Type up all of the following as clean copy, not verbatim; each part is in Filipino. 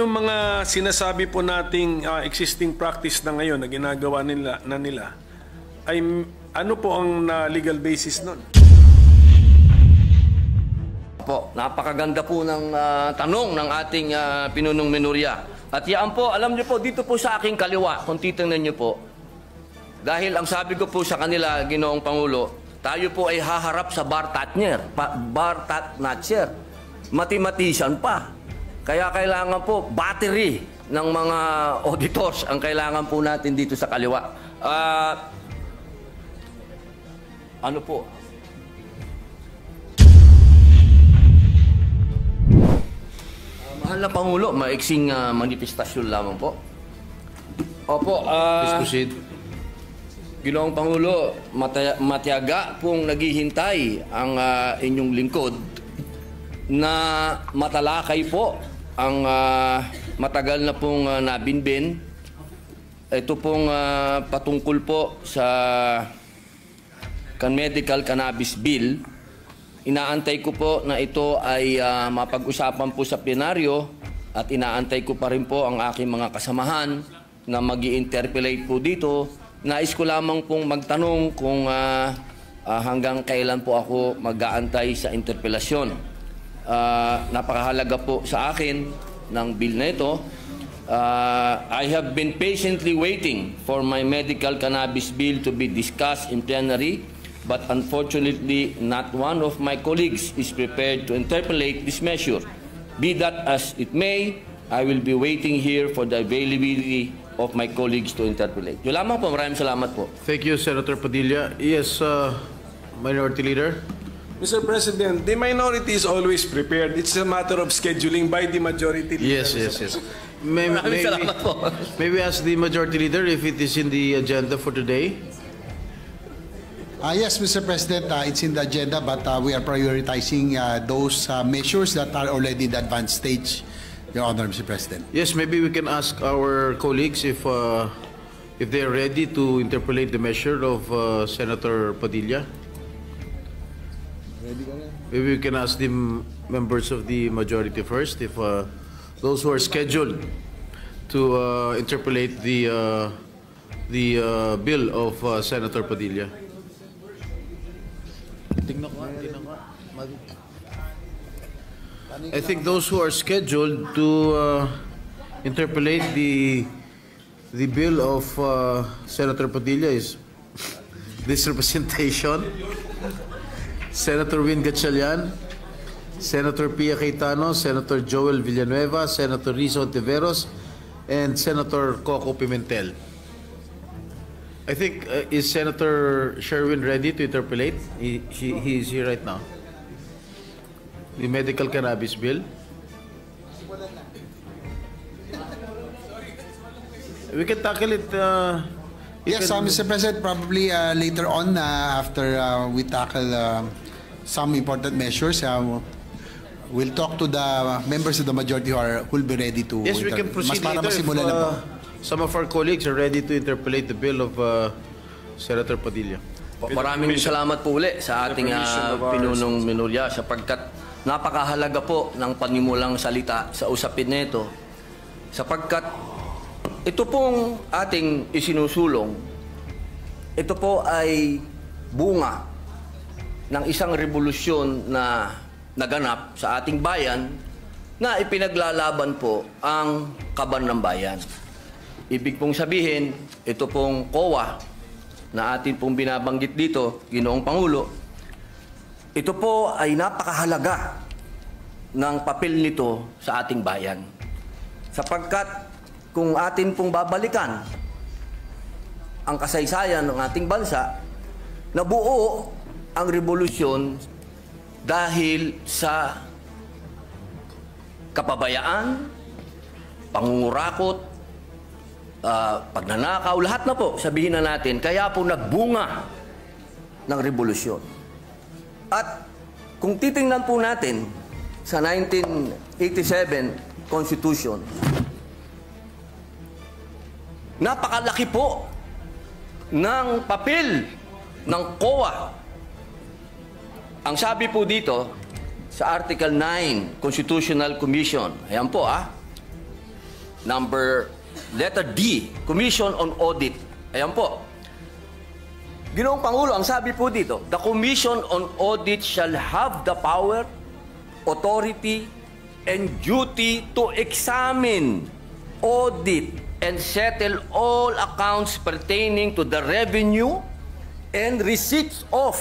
Yung mga sinasabi po nating existing practice na ngayon na ginagawa nila ay ano po ang legal basis nun? Po, napakaganda po ng tanong ng ating pinunong minorya. At yan po, alam niyo po, dito po sa aking kaliwa, kung titingnan niyo po, dahil ang sabi ko po sa kanila, Ginoong Pangulo, tayo po ay haharap sa bar tatner, mathematician pa. Kaya kailangan po, battery ng mga auditors ang kailangan po natin dito sa kaliwa. Ano po? Mahal na Pangulo, maiksing manifestasyon lamang po. Opo, please proceed. Ginoong Pangulo, matiyaga pong naghihintay ang inyong lingkod na matalakay po ang matagal na pong nabinbin. Ito pong patungkol po sa medical cannabis bill. Inaantay ko po na ito ay mapag-usapan po sa plenaryo at inaantay ko pa rin po ang aking mga kasamahan na mag-i-interpellate po dito. Nais ko lamang pong magtanong kung hanggang kailan po ako mag-aantay sa interpellasyon. Napakahalaga po sa akin ng bill na ito. I have been patiently waiting for my medical cannabis bill to be discussed in plenary, but unfortunately not one of my colleagues is prepared to interpolate this measure. Be that as it may, I will be waiting here for the availability of my colleagues to interpolate. Yun lamang po, maraming salamat po. Thank you, Senator Padilla. Yes, Minority Leader. Mr. President, the minority is always prepared. It's a matter of scheduling by the majority leader. Yes. May we ask the Majority Leader if it is in the agenda for today? Yes, Mr. President, it's in the agenda, but we are prioritizing those measures that are already in the advanced stage, Your Honor, Mr. President. Yes, maybe we can ask our colleagues if they are ready to interpolate the measure of Senator Padilla. Maybe we can ask the members of the majority first, if those who are scheduled to interpolate the bill of Senator Padilla. I think those who are scheduled to interpolate the bill of Senator Padilla is this representation. Senator Win Gatchalian, Senator Pia Cayetano, Senator Joel Villanueva, Senator Rizzo Ontiveros, and Senator Coco Pimentel. I think, is Senator Sherwin ready to interpolate? He is here right now. The medical cannabis bill. We can tackle it. Yes, Mr. President, probably later on after we tackle some important measures, we'll talk to the members of the majority who will be ready to. Yes, we can proceed later if some of our colleagues are ready to interpolate the bill of Senator Padilla. Maraming salamat po uli sa ating pinunong minorya sapagkat napakahalaga po ng panimulang salita sa usapin nito sapagkat ito pong ating isinusulong, ito po ay bunga ng isang revolusyon na naganap sa ating bayan na ipinaglalaban po ang kaban ng bayan. Ibig pong sabihin, ito pong COA na atin pong binabanggit dito, Ginoong Pangulo, ito po ay napakahalaga ng papel nito sa ating bayan. Sapagkat kung atin pong babalikan ang kasaysayan ng ating bansa, nabuo ang revolusyon dahil sa kapabayaan, pangungurakot, pagnanakaw, lahat na po, sabihin na natin, kaya po nagbunga ng revolusyon. At kung titingnan po natin sa 1987 Constitution, napakalaki po ng papel ng COA. Ang sabi po dito sa Article 9, Constitutional Commission, ayan po letter D, Commission on Audit. Ayan po. Ginoong Pangulo, ang sabi po dito, the Commission on Audit shall have the power, authority, and duty to examine, audit, and settle all accounts pertaining to the revenue and receipts of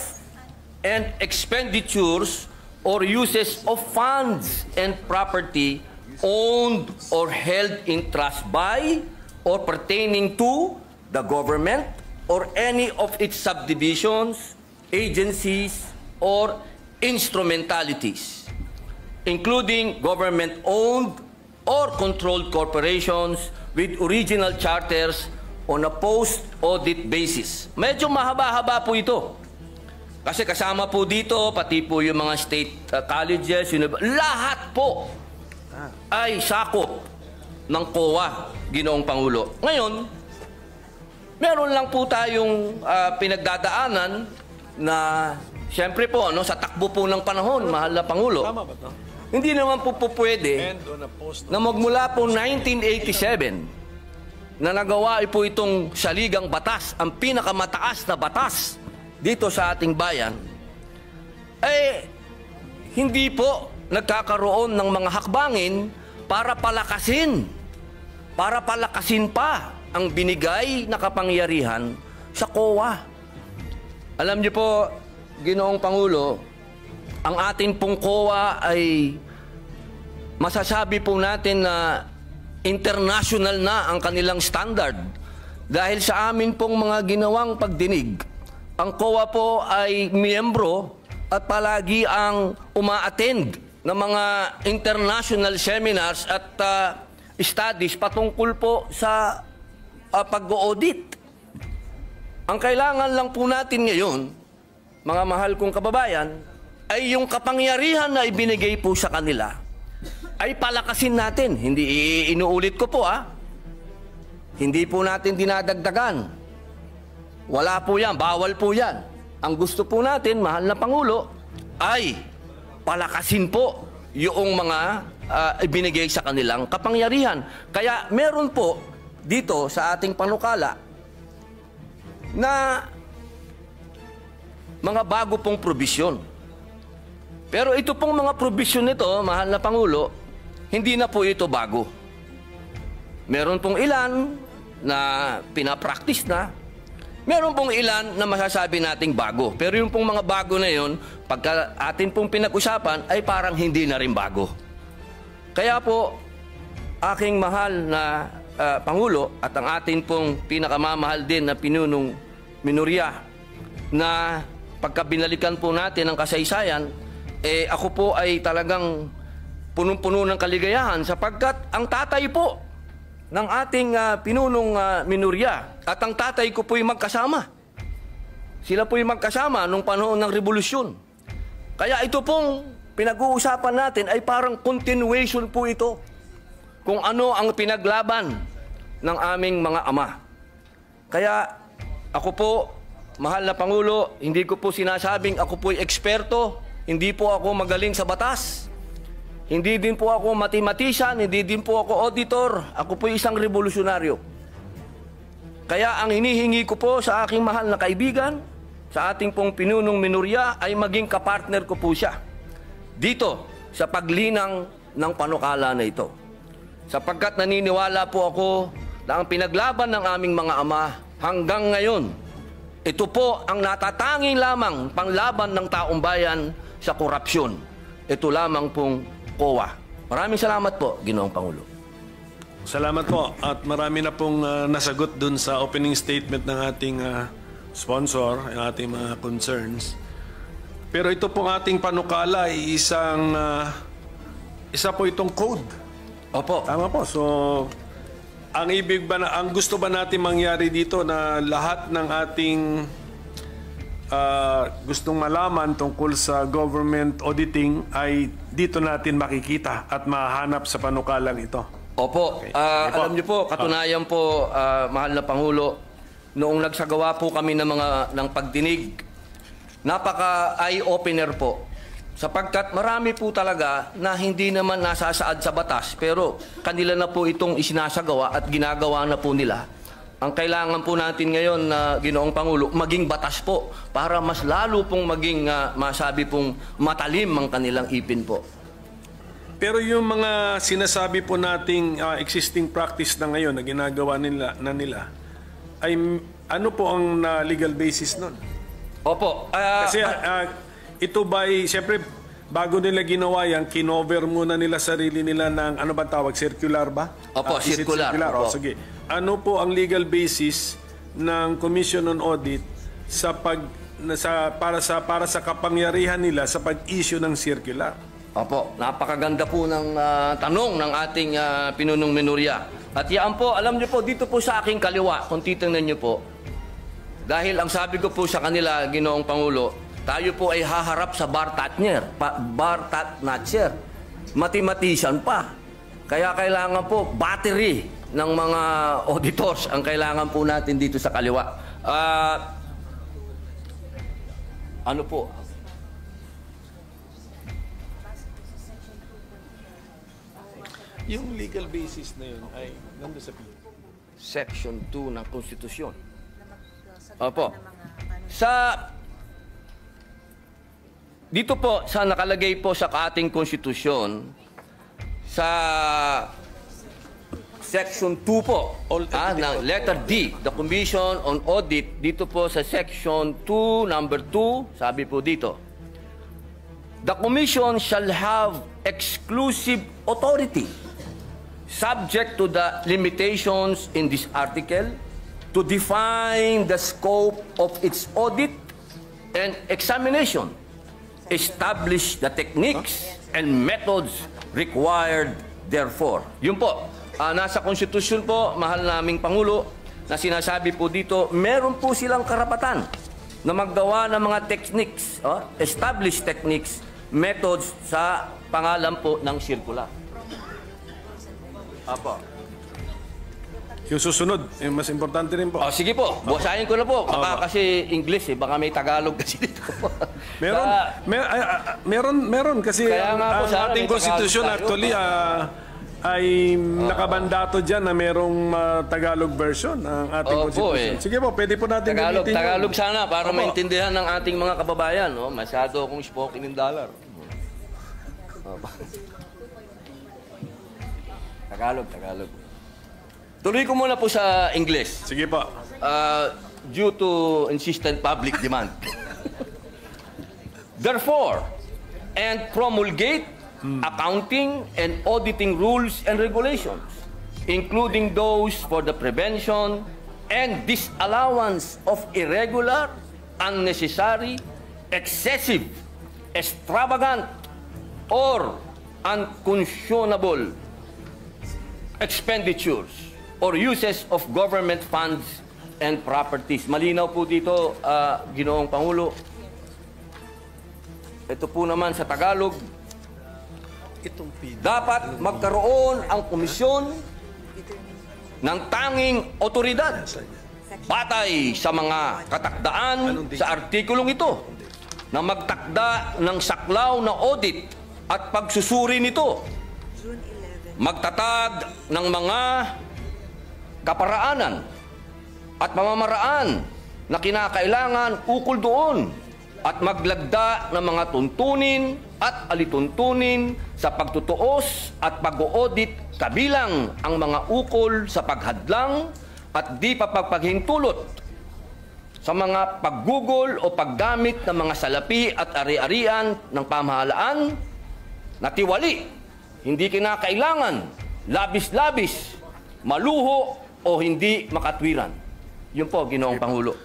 and expenditures or uses of funds and property owned or held in trust by or pertaining to the government or any of its subdivisions, agencies, or instrumentalities, including government-owned or controlled corporations with original charters on a post-audit basis. Medyo mahaba-haba po ito. Kasi kasama po dito, pati po yung mga state colleges, lahat po ay sakop ng COA, Ginoong Pangulo. Ngayon, meron lang po tayong pinagdadaanan na, siyempre po, sa takbo po ng panahon, mahal na Pangulo, hindi naman po pwede na magmula po 1987 na nagawa po itong saligang batas, ang pinakamataas na batas dito sa ating bayan, hindi po nagkakaroon ng mga hakbangin para palakasin pa ang binigay na kapangyarihan sa COA. Alam niyo po, Ginoong Pangulo, ang ating pong COA ay masasabi po natin na international na ang kanilang standard. Dahil sa amin pong mga ginawang pagdinig, ang COA po ay miyembro at palagi ang uma-attend ng mga international seminars at studies patungkol po sa pag-audit. Ang kailangan lang po natin ngayon, mga mahal kong kababayan, ay yung kapangyarihan na ibinigay po sa kanila ay palakasin natin. Hindi inuulit ko po Hindi po natin dinadagdagan. Wala po yan, bawal po yan. Ang gusto po natin, mahal na Pangulo, ay palakasin po yung mga ibinigay sa kanilang kapangyarihan. Kaya meron po dito sa ating panukala na mga bago pong probisyon. Pero ito pong mga probisyon nito, mahal na Pangulo, hindi na po ito bago. Meron pong ilan na pinapractice na, meron pong ilan na masasabi nating bago. Pero yung pong mga bago na yun, pagka atin pong pinag-usapan, ay parang hindi na rin bago. Kaya po, aking mahal na Pangulo at ang atin pong pinakamamahal din na pinunong minorya na pagka binalikan po natin ang kasaysayan, ako po ay talagang punong-puno ng kaligayahan sapagkat ang tatay po ng ating pinunong minorya at ang tatay ko po'y magkasama. Sila po'y magkasama nung panahon ng revolusyon. Kaya ito pong pinag-uusapan natin ay parang continuation po ito kung ano ang pinaglaban ng aming mga ama. Kaya ako po, mahal na Pangulo, hindi ko po sinasabing ako po'y eksperto, hindi po ako magaling sa batas, hindi din po ako mathematician, hindi din po ako auditor, ako po'y isang revolusyonaryo. Kaya ang hinihingi ko po sa aking mahal na kaibigan, sa ating pong pinunong minorya, ay maging kapartner ko po siya dito sa paglinang ng panukala na ito. Sapagkat naniniwala po ako na ang pinaglaban ng aming mga ama hanggang ngayon, ito po ang natatanging lamang panglaban ng taong bayan sa korupsyon. Ito lamang pong COA. Maraming salamat po, Ginoong Pangulo. Salamat po. At marami na pong nasagot dun sa opening statement ng ating sponsor, ng ating mga concerns. Pero ito pong ating panukala ay isa po itong code. Opo. Tama po. So, ang gusto ba natin mangyari dito na lahat ng ating gustong malaman tungkol sa government auditing ay dito natin makikita at mahanap sa panukalang ito? Opo. Okay. Alam niyo po, katunayan po, mahal na Pangulo, noong nagsagawa po kami ng pagdinig, napaka eye-opener po Sapagkat marami po talaga na hindi naman nasasaad sa batas, pero kanila na po itong isinasagawa at ginagawa na po nila. Ang kailangan po natin ngayon na Ginoong Pangulo, maging batas po para mas lalo pong maging masabi pong matalim ang kanilang ipin po. Pero yung mga sinasabi po nating existing practice na ngayon na ginagawa nila ay ano po ang legal basis nun? Opo. Kasi ito ba siyempre bago nila ginawa yan, kinover muna nila sarili nila ng ano ba tawag, circular ba? Opo, Is it circular. Opo. Opo. Sige. Ano po ang legal basis ng Commission on Audit para sa kapangyarihan nila sa pag-issue ng circular? Opo, napakaganda po ng tanong ng ating pinunong minorya. At yan po, alam niyo po, dito po sa aking kaliwa, kung titingnan niyo po, dahil ang sabi ko po sa kanila, Ginoong Pangulo, tayo po ay haharap sa bar Tatnatcher. Mathematician pa. Kaya kailangan po, battery ng mga auditors ang kailangan po natin dito sa kaliwa. Ano po? Yung legal basis na yun ay nandun sa Section 2 ng Konstitusyon. Opo. Dito po, sa nakalagay po sa ating Konstitusyon, sa Section 2 po, ng letter D, the Commission on Audit, dito po sa Section 2, number 2, sabi po dito, the Commission shall have exclusive authority subject to the limitations in this article to define the scope of its audit and examination, establish the techniques and methods required therefore. Yun po, nasa konstitusyon po, mahal naming Pangulo, na sinasabi po dito, meron po silang karapatan na maggawa ng mga techniques, establish techniques, methods sa pangalan po ng circular. Apo. Yung susunod, mas importante rin po. Sige po, basahin ko na po. Baka kasi English baka may Tagalog kasi dito. Meron kasi Kaya nga po, ang ating may konstitusyon Tagalog tayo. actually ay nakabandato dyan na merong Tagalog version ng ating konstitusyon. Sige po, pwede po natin gamitin yun. Tagalog sana para maintindihan ng ating mga kababayan. Masyado akong spoken in dollar. Tagalog. Tuloy ko muna po sa English. Sige po. Due to insistent public demand. Therefore, and promulgate accounting and auditing rules and regulations, including those for the prevention and disallowance of irregular, unnecessary, excessive, extravagant, or unconscionable expenditures or uses of government funds and properties. Malinaw po dito, Ginoong Pangulo. Ito po naman sa Tagalog, dapat magkaroon ang komisyon ng tanging otoridad batay sa mga katakdaan sa artikulong ito na magtakda ng saklaw na audit at pagsusuri nito, magtatag ng mga kaparaanan at pamamaraan na kinakailangan ukol doon at maglagda ng mga tuntunin at alituntunin sa pagtutuos at pag-audit kabilang ang mga ukol sa paghadlang at di pagpaghintulot sa mga paggugol o paggamit ng mga salapi at ari-arian ng pamahalaan na tiwali, hindi kinakailangan, labis-labis, maluho o hindi makatwiran. Yun po, Ginoong Pangulo.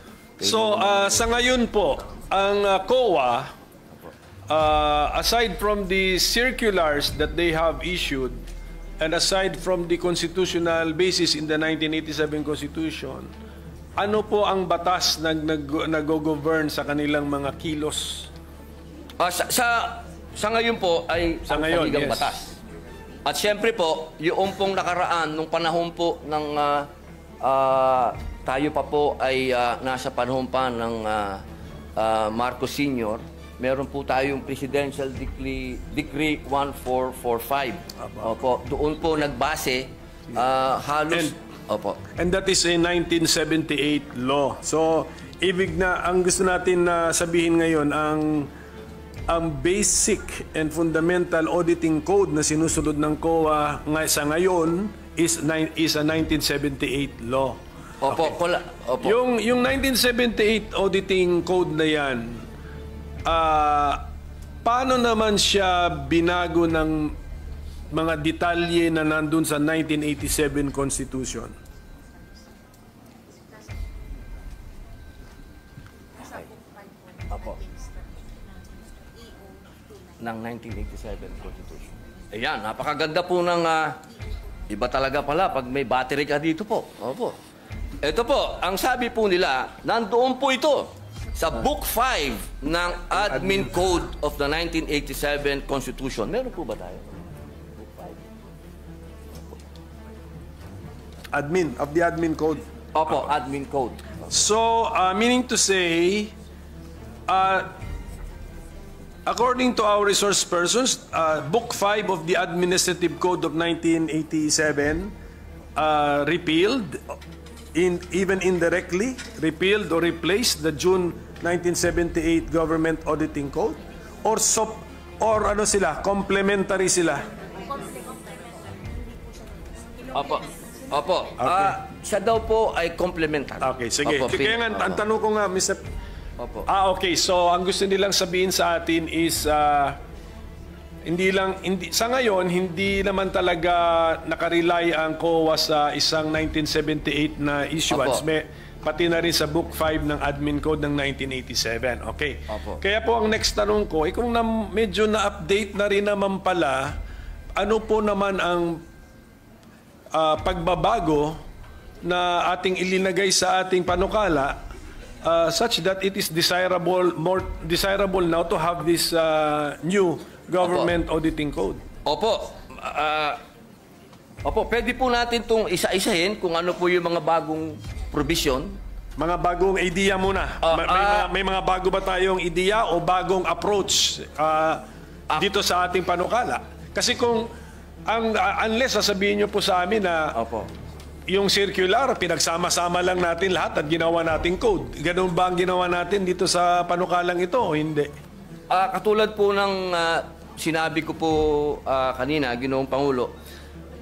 So, sa ngayon po, ang COA, aside from the circulars that they have issued, and aside from the constitutional basis in the 1987 Constitution, ano po ang batas na nag-govern sa kanilang mga kilos? Sa ngayon po ay Sa ang ngayon, saligang yes. batas. At siyempre po, yung pong nakaraan, nung panahon po ng tayo pa po ay nasa panahon pa ng Marcos Sr., meron po tayong Presidential Decree 1445. Opo, doon po nagbase halos... Opo. And that is a 1978 law. So, ibig na, ang gusto natin na sabihin ngayon, ang basic and fundamental auditing code na sinusunod ng COA sa ngayon is a 1978 law. Opo, Okay. opo. Yung 1978 auditing code na yan, paano naman siya binago ng mga detalye na nandun sa 1987 Constitution? Opo. Ng 1987 Constitution. Ayan, napakaganda po ng iba talaga pala pag may battery ka dito po. Opo. Ito po, ang sabi po nila, nandoon po ito sa Book 5 ng Admin Code of the 1987 Constitution. Meron po ba tayo? Book 5. Of the admin code. Opo, Admin Code. So, meaning to say, according to our resource persons, Book 5 of the Administrative Code of 1987 repealed, even indirectly, repealed or replaced the June 1978 Government Auditing Code? Or ano sila, complementary sila? Opo. Opo. Siya daw po ay complementary. Okay, sige. Opo, Kaya nga, ang tanong ko nga, Mr. Opo. Okay. So, ang gusto nilang sabihin sa atin is, sa ngayon, hindi naman talaga nakarely ang COA sa isang 1978 na issuance. Opo. Pati na rin sa Book 5 ng Admin Code ng 1987. Okay. Opo. Kaya po ang next tanong ko, kung medyo na-update na rin naman pala, ano po naman ang pagbabago na ating ilinagay sa ating panukala such that it is more desirable now to have this new government auditing code? Opo. Opo, pwede po natin itong isa-isahin kung ano po yung mga bagong provision. Mga bagong idea muna. May mga bago ba tayong idea o bagong approach dito sa ating panukala? Kasi kung unless sasabihin nyo po sa amin na Opo. yung circular, pinagsama-sama lang natin lahat at ginawa nating code. Ganun ba ang ginawa natin dito sa panukalang ito o hindi? Katulad po ng sinabi ko po kanina, Ginoong Pangulo,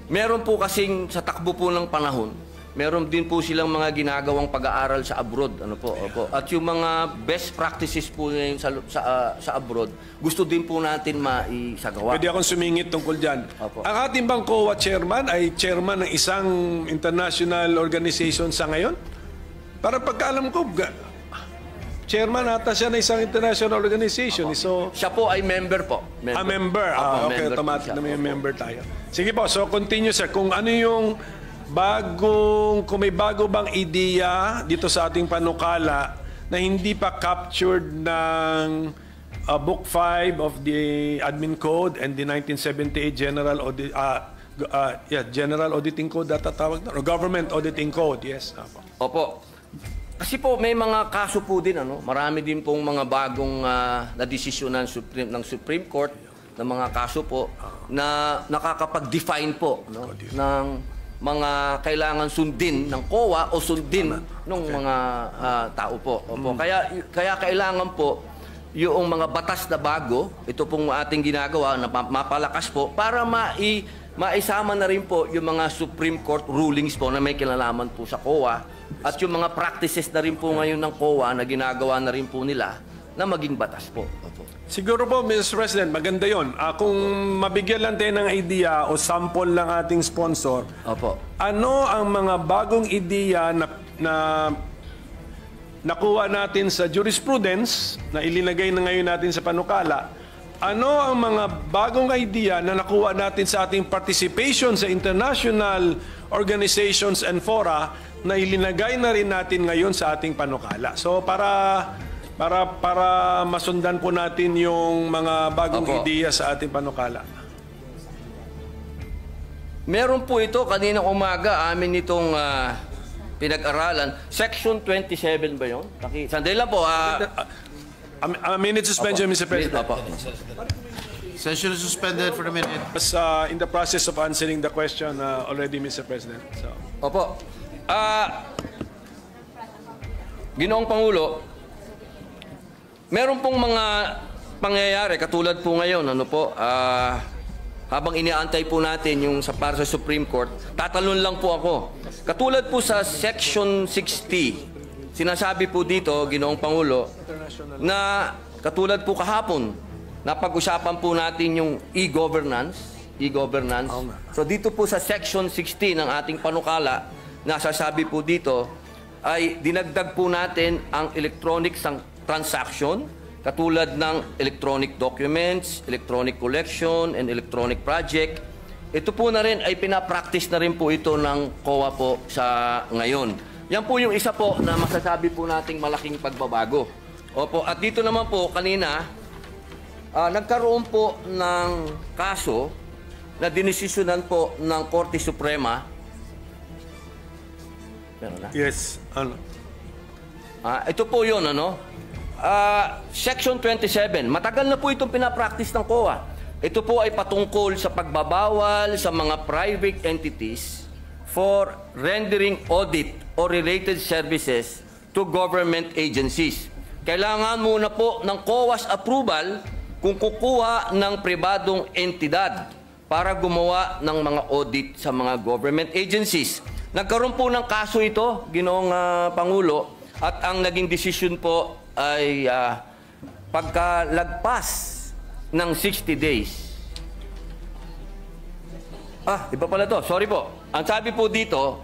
meron po kasing sa takbo po ng panahon, meron din po silang mga ginagawang pag-aaral sa abroad. Ano po? Opo. At yung mga best practices po ngayon sa abroad, gusto din po natin maisagawa. Pwede akong sumingit tungkol dyan. Opo. Ang ating bang COA chairman ay chairman ng isang international organization sa ngayon? Para pagkaalam ko, chairman ata siya ng isang international organization. So, Siya po ay member po. member. Opo, Okay, member po automatic siya. na may Opo. member tayo. Sige po, so continue sir. Kung ano yung kung may bago bang ideya dito sa ating panukala na hindi pa captured ng Book 5 of the Admin Code and the 1978 General Auditing Code tawag na, or Government Auditing Code, yes. Opo. Kasi po may mga kaso po din, marami din pong mga bagong na-desisyon ng Supreme Court na mga kaso po na nakakapag-define po ng mga kailangan sundin ng COA o sundin ng mga tao po. Opo. Kaya kailangan po yung mga batas na bago, ito pong ating ginagawa na mapalakas po para maisama na rin po yung mga Supreme Court rulings po na may kinalaman po sa COA at yung mga practices na rin po ngayon ng COA na ginagawa na rin po nila na maging batas po. Opo. Siguro po, Mr. President, maganda yon. Kung mabigyan lang tayo ng idea o sample ng ating sponsor, Opo. ano ang mga bagong ideya na nakuha natin sa jurisprudence na ilinagay na ngayon natin sa panukala? Ano ang mga bagong idea na nakuha natin sa ating participation sa international organizations and fora na ilinagay na rin natin ngayon sa ating panukala? So para masundan po natin yung mga bagong Opo. ideya sa ating panukala. Meron po ito, kaninang umaga, amin itong pinag-aralan. Section 27 ba yun? Sandali lang po. A minute suspension, Mr. President. Opo. Session is suspended for a minute. Was in the process of answering the question already, Mr. President. So, Opo. Ginoong Pangulo, meron pong mga pangyayari katulad po ngayon, ano po, habang iniaantay po natin yung para sa Supreme Court, tatalon lang po ako. Katulad po sa Section 60, sinasabi po dito, Ginoong Pangulo, na katulad po kahapon, napag-usapan po natin yung e-governance. So dito po sa Section 60 ng ating panukala, nasasabi po dito, ay dinagdag po natin ang electronic transaction, katulad ng electronic documents, electronic collection, and electronic project. Ito po na rin ay pinapractice na rin po ito ng COA po sa ngayon. Yan po yung isa po na masasabi po nating malaking pagbabago. Opo, at dito naman po kanina, nagkaroon po ng kaso na dinesisyonan po ng Korte Suprema. Meron na? yes. Ito po yun, ano? Section 27, matagal na po itong pinapractice ng COA. Ito po ay patungkol sa pagbabawal sa mga private entities for rendering audit or related services to government agencies. Kailangan muna po ng COA's approval kung kukuha ng pribadong entidad para gumawa ng mga audit sa mga government agencies. Nagkaroon po ng kaso ito, Ginoong Pangulo, at ang naging decision po ay pagkalagpas ng 60 days. Iba pala to. Sorry po. Ang sabi po dito,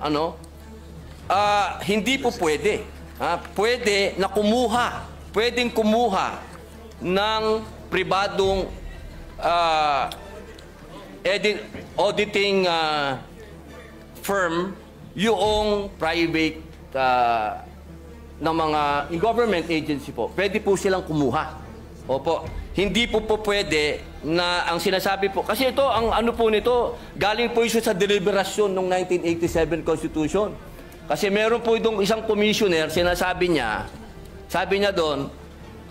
hindi po pwede. Pwede na pwedeng kumuha ng pribadong auditing firm yung private ng mga government agency po. Pwede po silang kumuha. Opo. Hindi po pwede na ang sinasabi po, kasi ito, ang ano po nito, galing po ito sa deliberasyon ng 1987 Constitution. Kasi meron po itong isang commissioner, sinasabi niya, sabi niya doon,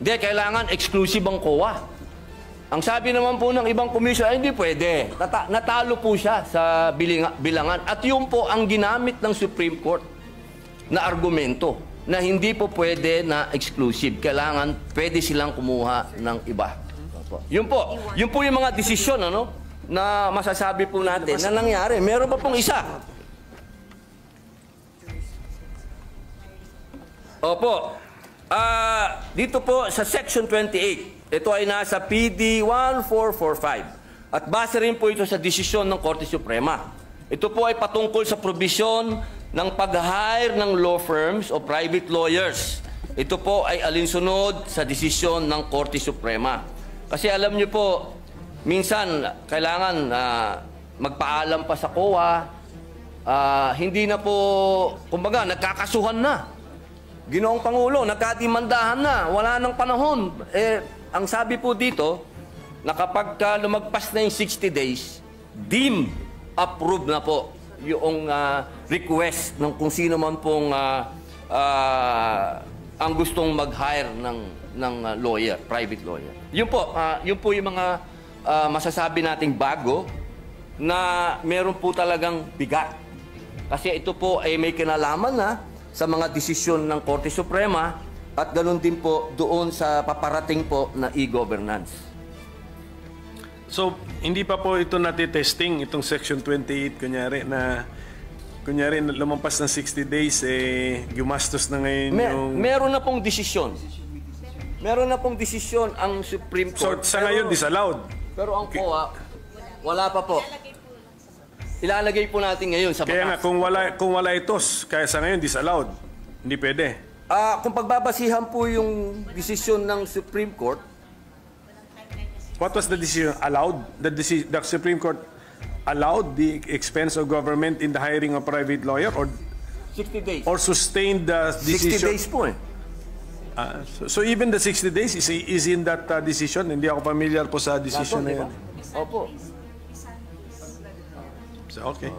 hindi, kailangan exclusive ang COA. Ang sabi naman po ng ibang commissioner, hindi pwede. Natalo po siya sa bilangan. At yun po ang ginamit ng Supreme Court na argumento na hindi po pwede na exclusive. Kailangan pwede silang kumuha ng iba. Yun po yung mga desisyon na masasabi po natin na nangyari. Meron pa pong isa. Opo. Dito po sa Section 28, ito ay nasa PD 1445. At base rin po ito sa desisyon ng Korte Suprema. Ito po ay patungkol sa probisyon ng pag-hire ng law firms o private lawyers. Ito po ay alinsunod sa desisyon ng Korte Suprema. Kasi alam niyo po, minsan kailangan magpaalam pa sa COA, hindi na po, kumbaga, nagkakasuhan na. Ginoong Pangulo, nagkatimandahan na, wala nang panahon. Ang sabi po dito, na kapag lumagpas na yung 60 days, deemed approved na po yung request ng kung sino man pong ang gustong mag-hire ng lawyer, private lawyer. Yun po yung mga masasabi nating bago na meron po talagang bigat. Kasi ito po ay may kinalaman na sa mga desisyon ng Korte Suprema at ganoon din po doon sa paparating po na e-governance. So, hindi pa po ito natitesting, itong Section 28, kunyari lumampas ng 60 days, gumastos na ngayon yung... Meron na pong desisyon. Meron na pong desisyon ang Supreme Court. So, sa ngayon, disallowed. Pero ang COA, wala pa po. Ilalagay po natin ngayon sa batas. Kaya nga, kung wala ito, kaya sa ngayon, disallowed. Hindi pwede. Kung pagbabasihan po yung desisyon ng Supreme Court, what was the decision? Allowed? The Supreme Court allowed the expense of government in the hiring of private lawyer or 60 days. Or sustained the 60 decision? days po So even the 60 days is in that decision? Hindi ako familiar po sa decision na yan. Opo. So, okay.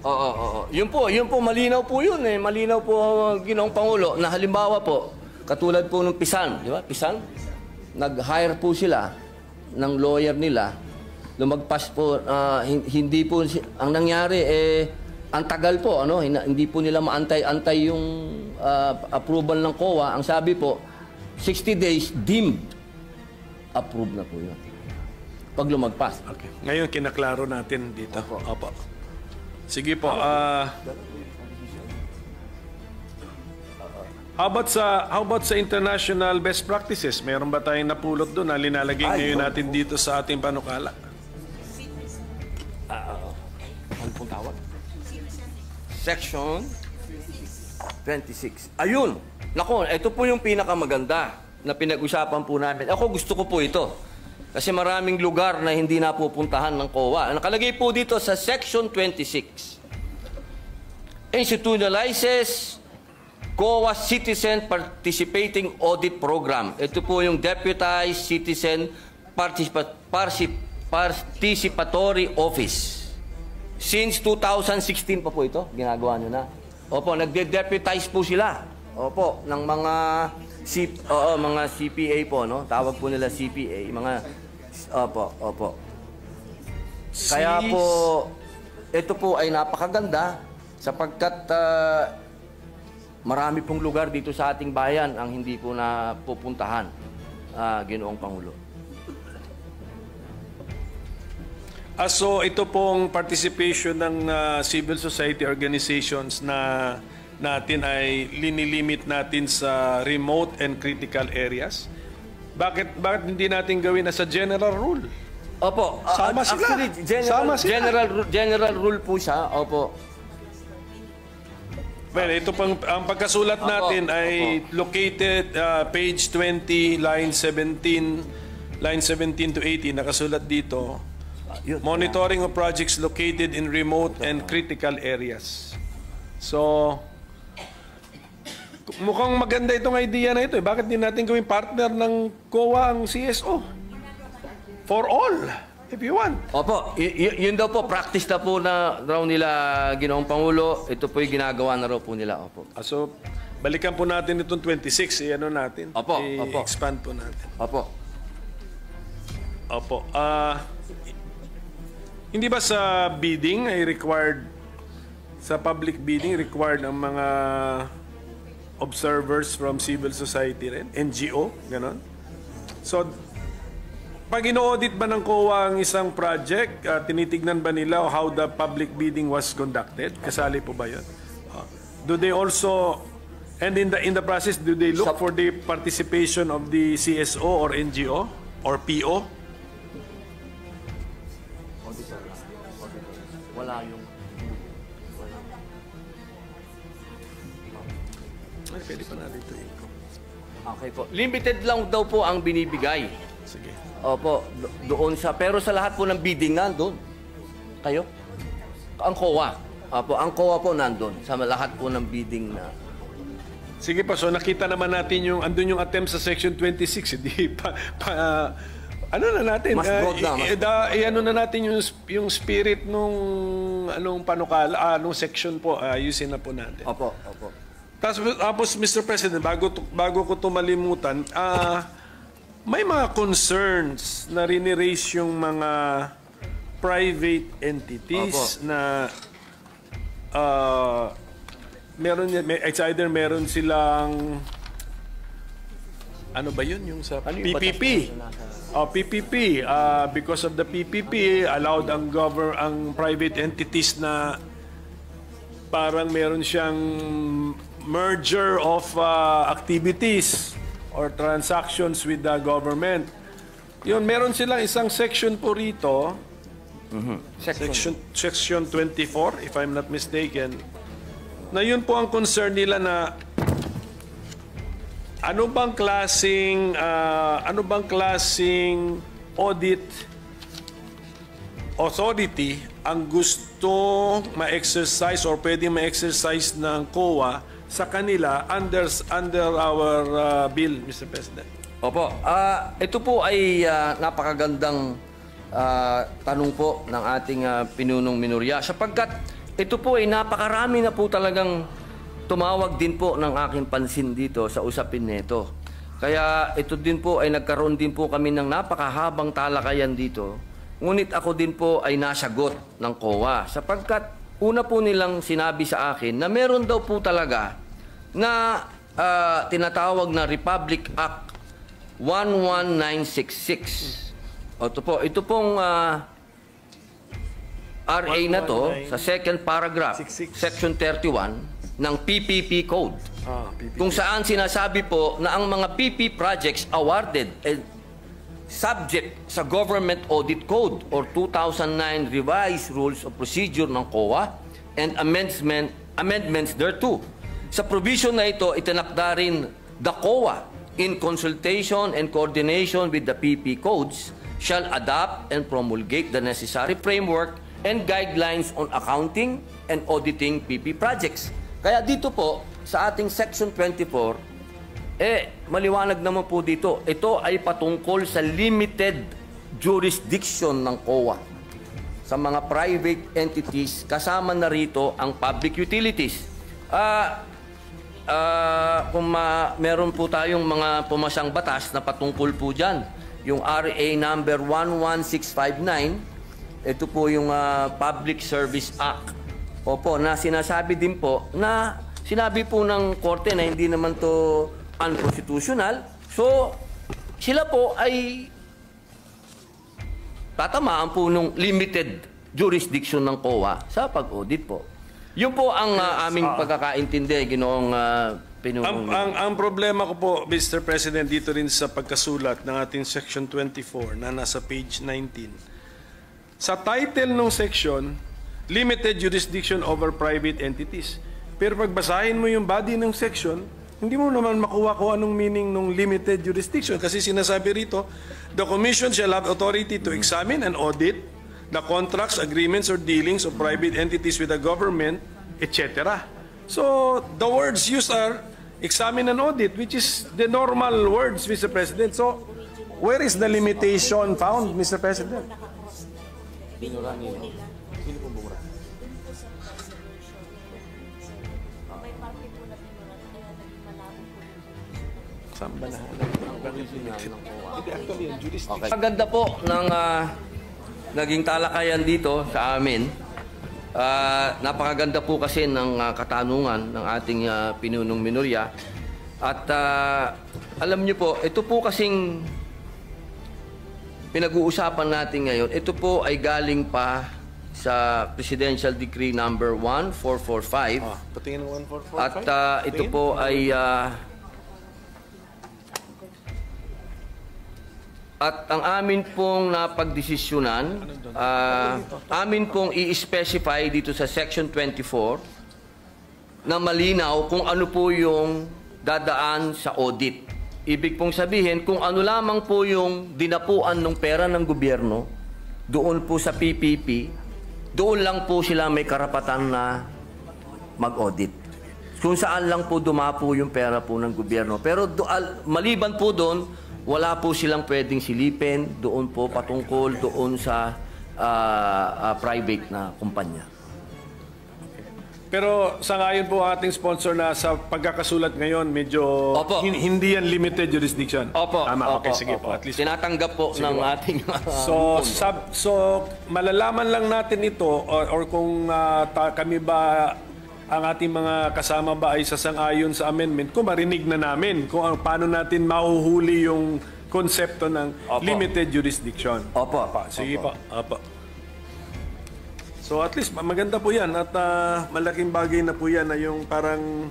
Oo. Yun po, malinaw po yun eh. Malinaw po, Ginoong Pangulo, na halimbawa po, katulad po ng Pisan, di ba? Pisan, nag-hire po sila ng lawyer nila, lumagpas po, hindi po, ang nangyari ang tagal po, ano, hindi po nila maantay-antay yung approval ng COA. Ang sabi po, 60 days, deemed approved na po yun. Pag lumagpas. Okay. Ngayon, kinaklaro natin dito. Opo. Sige po. How about sa international best practices? Meron ba tayong napulot doon na linalagay ngayon natin dito sa ating panukala? Ano pong tawag? Section 26. Ayun! Nako, ito po yung pinakamaganda na pinag-usapan po namin. Ako gusto ko po ito. Kasi maraming lugar na hindi napupuntahan ng COA. Nakalagay po dito sa Section 26. Institutionalizes COA Citizen Participating Audit Program. Ito po yung Deputized Citizen Participatory Office. Since 2016 pa po ito, ginagawa nyo na. Opo, nagde-deputize po sila. Opo, ng mga mga CPA po, no? Tawag po nila CPA, opo. Kaya po, ito po ay napakaganda sapagkat marami pong lugar dito sa ating bayan ang hindi po napupuntahan, Ginoong Pangulo. So ito pong participation ng civil society organizations na natin ay linilimit natin sa remote and critical areas. Bakit hindi natin gawin as a general rule? Opo. Sama sila. Actually, general rule po siya. Opo. Well, ito pang ang pagkasulat natin ay located page 20 line 17 to 18 nakasulat dito. Monitoring of projects located in remote and critical areas. So, mukhang maganda itong idea na ito. Bakit din natin gawing partner ng COA ang CSO? For all, if you want. Opo, yun daw po, practice na po na raw nila, Ginoong Pangulo. Ito po yung ginagawa na raw po nila. Opo. So, balikan po natin itong 26. Ano natin? Opo. I-expand po natin. Opo. Hindi ba sa bidding ay required, sa public bidding, required ang mga observers from civil society rin? NGO? Ganon? So, pag ino-audit ba ng COA ang isang project, tinitignan ba nila how the public bidding was conducted? Kasali po ba yun? Do they also, and in the process, do they look for the participation of the CSO or NGO or PO? Wala yung... Ay, pwede pa natin ito. Okay po. Limited lang daw po ang binibigay. Sige. Opo, doon sa... Pero sa lahat po ng bidding nandun. Kayo? Ang COA. Opo, ang COA po nandun. Sa lahat po ng bidding na... Sige pa, so nakita naman natin yung... Andun yung attempt sa Section 26. Hindi ano na natin? Mas broad na. Ano na natin yung spirit nung anong panukala, nung section po, ayusin na po natin. Opo. Tapos Mr. President, bago ko ito malimutan, may mga concerns na riniraise yung mga private entities na it's either meron silang ano ba yun yung sa PPP? PPP, because of the PPP, allowed ang private entities na parang meron siyang merger of activities or transactions with the government. Yun, meron silang isang section po rito, section 24, if I'm not mistaken, na yun po ang concern nila na ano bang klaseng audit authority ang gusto ma-exercise or pwedeng ma-exercise ng COA sa kanila under our bill, Mr. President? Opo. Ito po ay napakagandang tanong po ng ating pinunong minorya sapagkat ito po ay napakarami na po talagang tumawag din po ng aking pansin dito sa usapin nito. Kaya ito din po ay nagkaroon din po kami ng napakahabang talakayan dito. Ngunit ako din po ay nasagot ng COA sapagkat una po nilang sinabi sa akin na meron daw po talaga na tinatawag na Republic Act 11966. Ito pong RA na to sa second paragraph, section 31 ng PPP Code. Kung saan sinasabi po na ang mga PP projects awarded subject sa Government Audit Code or 2009 Revised Rules of Procedure ng COA and amendments thereto. Sa provision na ito, itinakda rin the COA in consultation and coordination with the PP codes shall adopt and promulgate the necessary framework and guidelines on accounting and auditing PP projects. Kaya dito po, sa ating Section 24, maliwanag naman po dito, ito ay patungkol sa limited jurisdiction ng COA sa mga private entities, kasama na rito ang public utilities. Kung meron po tayong mga pumasang batas na patungkol po dyan, yung RA number 11659, ito po yung Public Service Act. Opo, na sinasabi din po na sinabi po ng korte na hindi naman to unconstitutional. So, sila po ay tatamaan po ng limited jurisdiction ng COA sa pag-audit po. Yun po ang aming pagkakaintindi, Ginoong Pinunong. Ang problema ko po, Mr. President, dito rin sa pagkasulat ng ating Section 24 na nasa page 19. Sa title ng section, limited jurisdiction over private entities. Pero pagbasahin mo yung body ng section, hindi mo naman makuha kung anong meaning ng limited jurisdiction. Kasi sinasabi rito, the Commission shall have authority to examine and audit the contracts, agreements, or dealings of private entities with the government, etc. So, the words used are examine and audit, which is the normal words, Mr. President. So, where is the limitation found, Mr. President? Okay. Maganda po ng naging talakayan dito sa amin. Napakaganda po kasi ng katanungan ng ating pinunong minorya. At alam niyo po, ito po kasing pinag-uusapan natin ngayon, ito po ay galing pa sa Presidential Decree number 1445. Patingin ng 1445. At ito po ay at ang amin pong napagdesisyonan, amin pong i-specify dito sa Section 24 na malinaw kung ano po yung dadaan sa audit. Ibig pong sabihin, kung ano lamang po yung dinapuan ng pera ng gobyerno, doon po sa PPP, doon lang po sila may karapatan na mag-audit. Kung saan lang po dumapo yung pera po ng gobyerno. Pero maliban po doon, wala po silang pwedeng silipin doon po patungkol doon sa private na kumpanya. Pero sa ngayon po ating sponsor na sa pagkakasulat ngayon, medyo hindi yan limited jurisdiction. Opo. Tama, okay, Opo, sige opo. po. At least, tinatanggap po ng ating so malalaman lang natin ito or kung kami ba ang ating mga kasama ba ay sasang-ayon sa amendment, kung marinig na namin kung paano natin mahuhuli yung konsepto ng limited jurisdiction. Opo. Sige po. Opo. So at least maganda po yan at malaking bagay na po yan na yung parang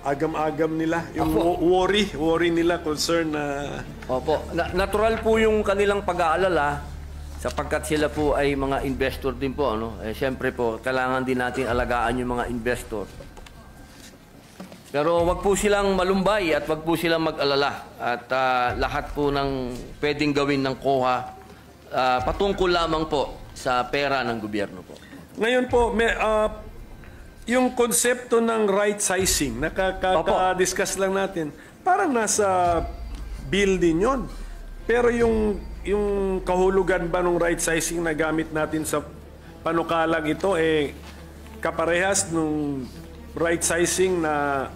agam-agam nila, yung worry nila, concern na... Opo. Natural po yung kanilang pag-aalala sapagkat sila po ay mga investor din po. Siyempre po, kailangan din natin alagaan yung mga investor. Pero wag po silang malumbay at wag po silang mag-alala. At lahat po ng pwedeng gawin ng COA patungkol lamang po sa pera ng gobyerno po. Ngayon po, yung konsepto ng right sizing, nakaka-discuss lang natin, parang nasa bill din yun. Pero yung kahulugan ba ng right sizing na gamit natin sa panukalang ito, kaparehas nung right sizing na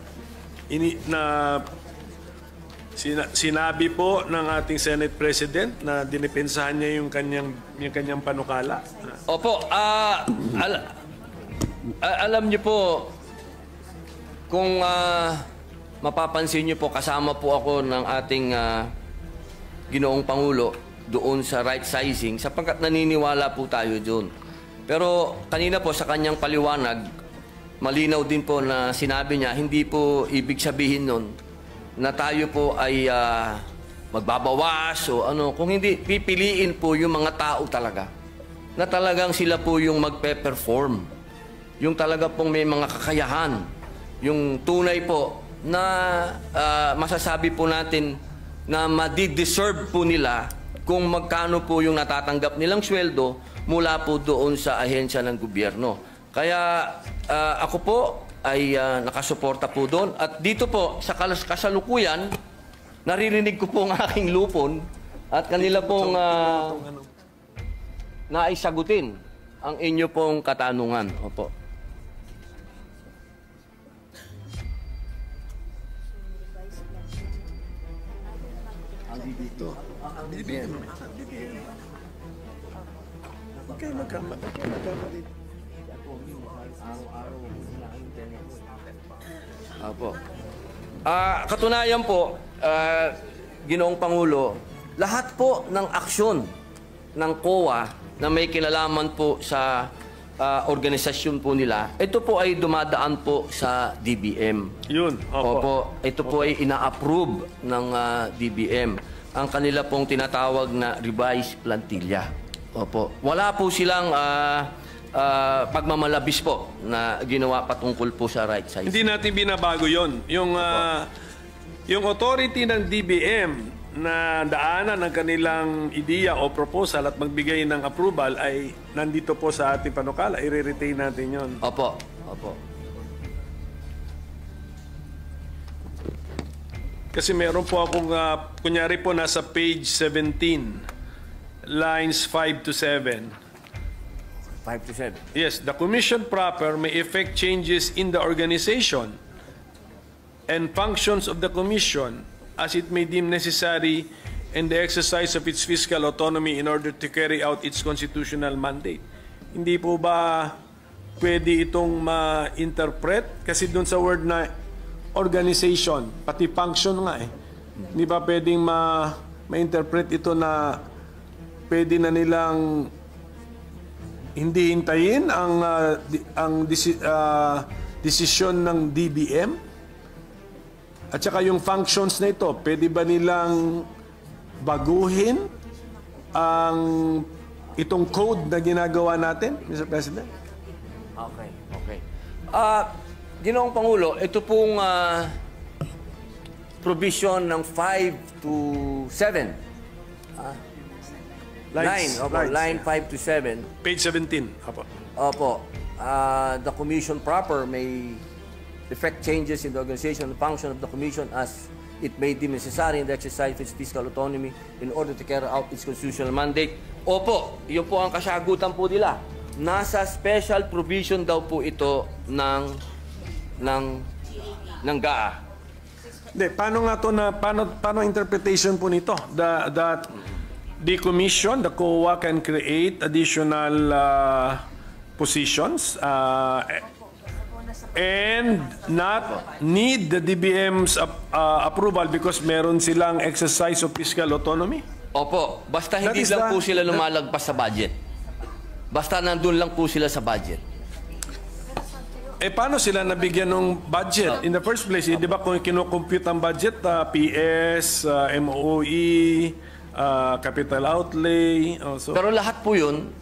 sinabi po ng ating Senate President na dinipensahan niya yung kanyang panukala. Opo, alam niyo po, kung mapapansin niyo po, kasama po ako ng ating Ginoong Pangulo doon sa right sizing sapagkat naniniwala po tayo doon. Pero kanina po sa kanyang paliwanag, malinaw din po na sinabi niya, hindi po ibig sabihin nun na tayo po ay magbabawas o ano. Kung hindi, pipiliin po yung mga tao talaga na talagang sila po yung magpe-perform. Yung talaga pong may mga kakayahan. Yung tunay po na masasabi po natin na madi-deserve po nila kung magkano po yung natatanggap nilang sweldo mula po doon sa ahensya ng gobyerno. Kaya ako po ay nakasuporta po doon. At dito po, sa kasalukuyan, naririnig ko po ang aking lupon at kanila pong naisagutin ang inyo pong katanungan. Opo. Opo. Katunayan po, Ginoong Pangulo, lahat po ng aksyon ng COA na may kinalaman po sa organisasyon po nila, ito po ay dumadaan po sa DBM. Yun, Opo. Ito po ay ina-approve ng DBM. Ang kanila pong tinatawag na revised plantilla. Opo. Wala po silang pagmamalabis po na ginawa patungkol po sa right size. Hindi natin binabago yon. Yung authority ng DBM na daanan ng kanilang ideya o proposal at magbigay ng approval ay nandito po sa ating panukala. I-retain natin yon. Opo. Opo. Kasi meron po akong, kunyari po nasa page 17, lines 5 to 7. 5 to 7. Yes, the commission proper may effect changes in the organization and functions of the commission as it may deem necessary in the exercise of its fiscal autonomy in order to carry out its constitutional mandate. Hindi po ba pwede itong ma-interpret? Kasi doon sa word na organization, pati function nga eh. Hindi ba pwedeng ma-interpret ito na pwede na nilang hindi hintayin ang desisyon ng DBM? At saka yung functions na ito, pwede ba nilang baguhin itong code na ginagawa natin, Mr. President? Okay. Ginoong Pangulo, ito pong provision ng 5 to 7. Line 5 to 7. Page 17. Opo. The commission proper may effect changes in the organization and function of the commission as it may deem necessary in the exercise of its fiscal autonomy in order to carry out its constitutional mandate. Opo, yun po ang kasagutan po nila. Nasa special provision daw po ito ng GAA. Hindi, paano nga to na paano interpretation po nito? The commission, the COA can create additional positions and not need the DBM's approval because meron silang exercise of fiscal autonomy? Opo, basta hindi lang po sila lumalagpas sa budget. Basta nandun lang po sila sa budget. Paano sila nabigyan ng budget? In the first place, di ba kung kinocompute ang budget, PS, MOE, capital outlay. Pero lahat po yun,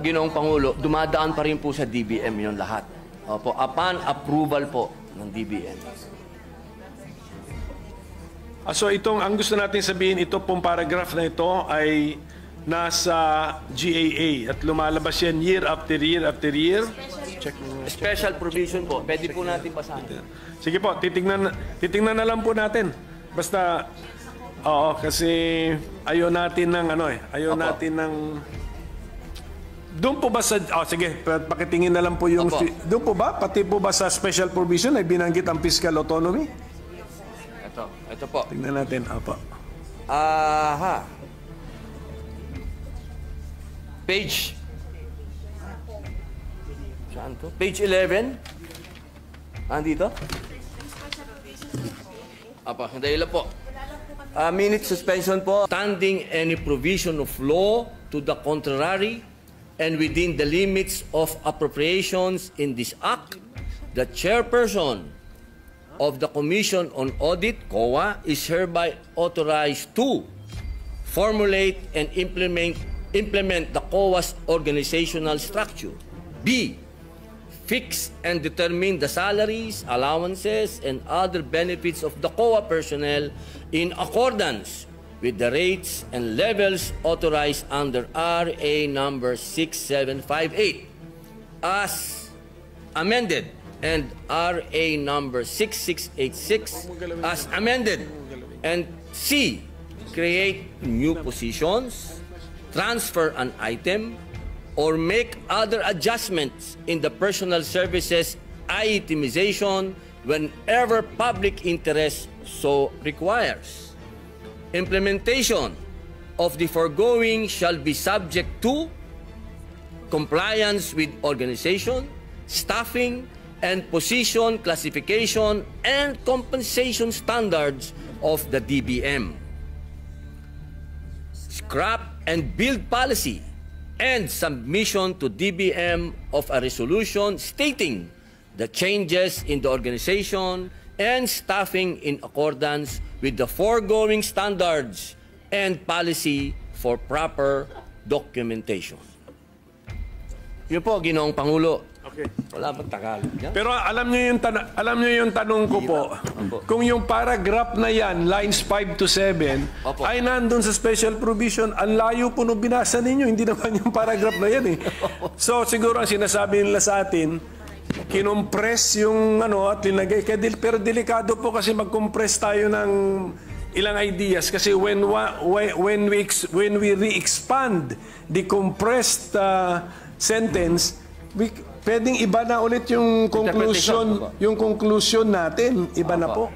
Ginoong Pangulo, dumadaan pa rin po sa DBM yun lahat. Opo, upon approval po ng DBM. So ang gusto natin sabihin, ito pong paragraph na ito ay nasa GAA at lumalabas yan year after year after year. Check. Special provision po, pwede po natin basahin. Sige po, titingnan na lang po natin. Basta, kasi ayaw natin ng ayaw natin ng Doon po ba sa... Oh, sige, pakitingin na lang po yung... Opo. Doon po ba? Pati po ba sa special provision ay binanggit ang fiscal autonomy? Ito po. Tingnan natin. Opo. Aha. Page. Saan to? Page 11. Andito? Apa, hindi lang po. Minute suspension po. Standing any provision of law to the contrary and within the limits of appropriations in this act, the chairperson of the Commission on Audit, COA, is hereby authorized to formulate and implement the COA's organizational structure. B. Fix and determine the salaries, allowances, and other benefits of the COA personnel in accordance with the rates and levels authorized under RA number 6758 as amended and RA number 6686 as amended. And C. Create new positions, transfer an item, or make other adjustments in the personal services itemization whenever public interest so requires. Implementation of the foregoing shall be subject to compliance with organization, staffing, and position classification and compensation standards of the DBM. Scrap and build policy and submission to DBM of a resolution stating the changes in the organization and staffing in accordance with the foregoing standards and policy for proper documentation. Yun po, Ginoong Pangulo. Okay. Wala bang Tagalog yan? Pero alam niyo yung tanong ko po. Kung yung paragraph na yan, lines 5 to 7, Opo. ay nandun sa special provision, ang layo po nung binasa ninyo, hindi naman yung paragraph na yan eh. So siguro ang sinasabi nila sa atin, kinompress yung at linagay. Pero delikado po kasi mag-compress tayo ng ilang ideas kasi when we re-expand the compressed sentence, pwedeng iba na ulit yung conclusion natin, iba na po.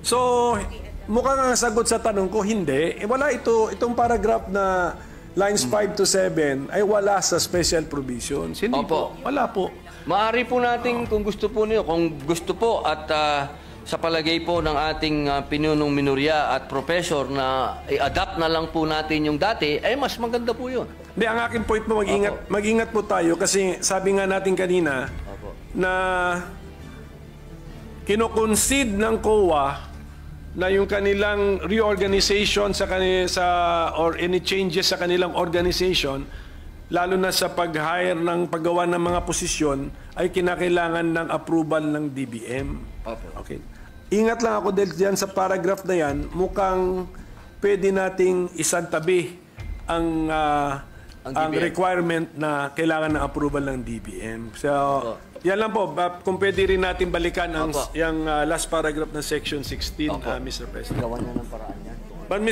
So, mukhang ang sagot sa tanong ko, hindi. Wala itong paragraph na lines 5 to 7 ay wala sa special provisions. Hindi po. Wala po. Maaari po natin, kung gusto po niyo, at sa palagay po ng ating pinunong minorya at professor na i-adapt na lang po natin yung dati, ay mas maganda po yun. Hindi, ang aking point po, mag-ingat po tayo kasi sabi nga natin kanina na kino-concede ng COA na yung kanilang reorganization or any changes sa kanilang organization, lalo na sa pag-hire ng paggawa ng mga posisyon, ay kinakailangan ng approval ng DBM. Okay. Ingat lang ako dahil dyan sa paragraph na yan, mukhang pwede nating isantabi ang requirement na kailangan ng approval ng DBM. So, yan lang po. Kung pwede rin natin balikan yung last paragraph ng Section 16, Mr. President. Gawan na ng paraan yan. But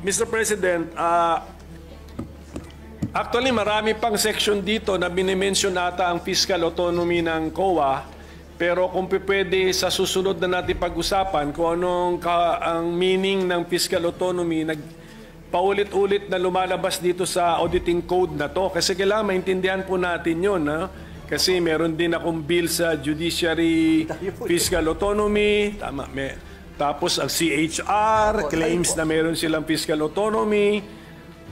Mr. President, actually marami pang section dito na binimension ata ang fiscal autonomy ng COA. Pero kung pwede sa susunod na natin pag-usapan kung anong ang meaning ng fiscal autonomy, paulit-ulit na lumalabas dito sa auditing code na to. Kasi kailangan maintindihan po natin yun. Kasi meron din akong bill sa judiciary fiscal autonomy. Tama. Tapos ang CHR claims na meron silang fiscal autonomy.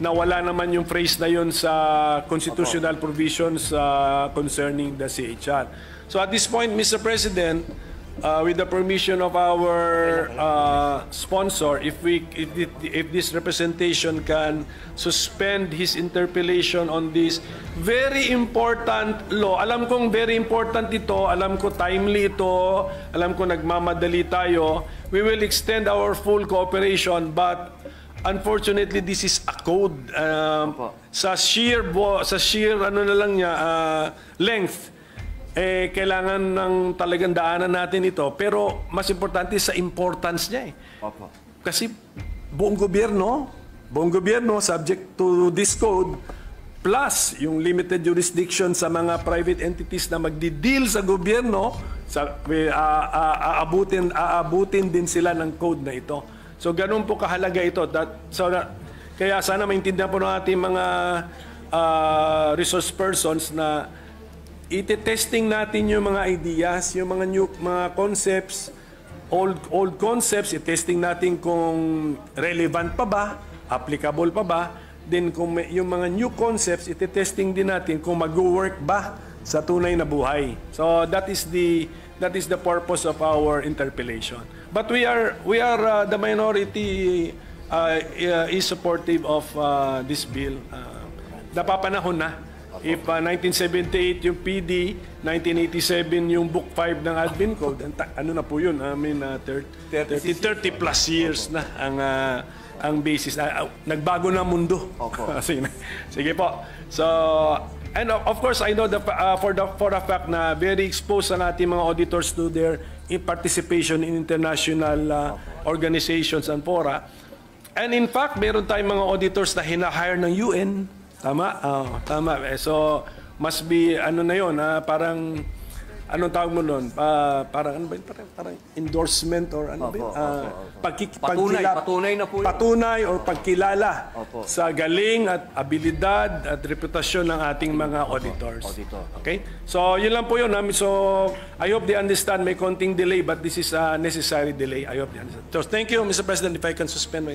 Nawala naman yung phrase na yun sa constitutional provisions concerning the CHR. So at this point, Mr. President, with the permission of our sponsor, if this representation can suspend his interpellation on this very important law. Alam kong very important ito, alam ko timely ito, alam ko nagmamadali tayo. We will extend our full cooperation, but unfortunately this is a code. Sa sheer length, kailangan ng talagang daanan natin ito. Pero mas importante sa importance niya . Kasi buong gobyerno, subject to this code, plus yung limited jurisdiction sa mga private entities na magdi-deal sa gobyerno, aabutin din sila ng code na ito. So ganun po kahalaga ito. Kaya sana maintindihan po ng ating mga resource persons na iti-testing natin yung mga ideas, yung mga concepts, old concepts, i-testing natin kung relevant pa ba, applicable pa ba. Then kung yung mga new concepts, iti-testing din natin kung mag-work ba sa tunay na buhay. So that is the purpose of our interpellation. But we are the minority is supportive of this bill. Napapanahon na. If 1978 yung PD, 1987 yung Book 5 ng Admin Code, ano na po yun? I mean, 30 plus years na ang basis. Nagbago na mundo. Sige po. So, and of course, I know for a fact na very exposed ang ating mga auditors to their participation in international organizations and fora. And in fact, meron tayong mga auditors na hina-hire ng UN. Tama? Tama. So, must be, ano na yun, parang, anong tawag mo nun? Parang, ano ba yun? Parang endorsement or ano ba yun? Patunay na po yun. Patunay or pagkilala sa galing at abilidad at reputasyon ng ating mga auditors. Okay? So, yun lang po yun. So, I hope they understand may konting delay but this is a necessary delay. I hope they understand. So, thank you, Mr. President, if I can suspend my